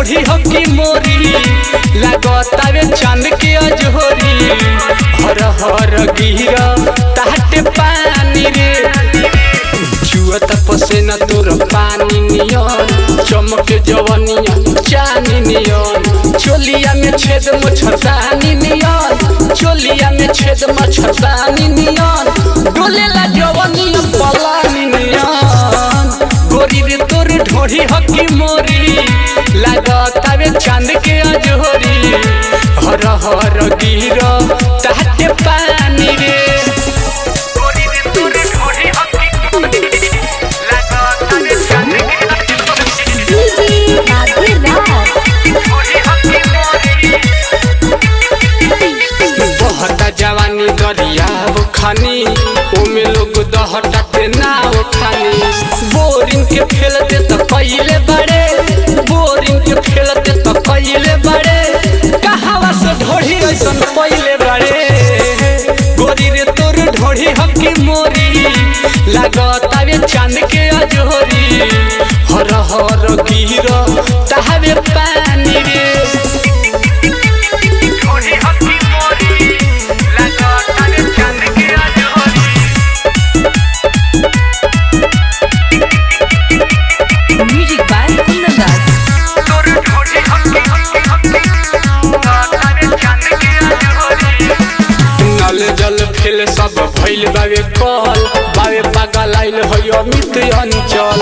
ढोढ़ी हकी मोरी लागतावे चांद के अजोरी हर हर गिरा ताटे पानी रे जुअत पसेना तोर पानी नियन चमके जवनिया चानी नियन चोलिया में छेद मच्छरदानी नियन चोलिया में छेद मच्छरदानी नियन डोले ला जवनिया पलानी नियन गोरी रे तोर ढोढ़ी हकी मोरी लागतावे चांद के अजोरी हर हर गिरा ताटे पानी रे जवानी दरिया खानी ओमे लोग दहटाते नाव खानी बोरिंग के खेलते तो पहले बड़े बोरिंग के खेलते तो पहले बड़े कहावा से ढोढ़ी ऐसन पहले बड़े गोरी रे तोर ढोढ़ी हकी मोरी लागतावे चांद के अजोरी हर हर गिरा तावे पानी रे जल फेल सब भइल बावे कल बावे पागल आइल होय अमित अंचल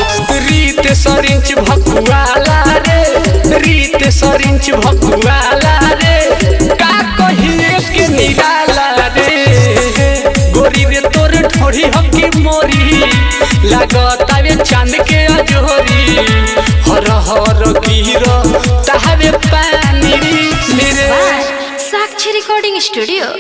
रीत सरिंच भकुआला रे रीत सरिंच भकुआला रे का कहिए के निराला रे गोरी रे तोर ढोढ़ी हकी मोरी लागतावे चांद के अजोरी हर हर गिरा तावे पानी रे साक्षी रिकॉर्डिंग स्टूडियो।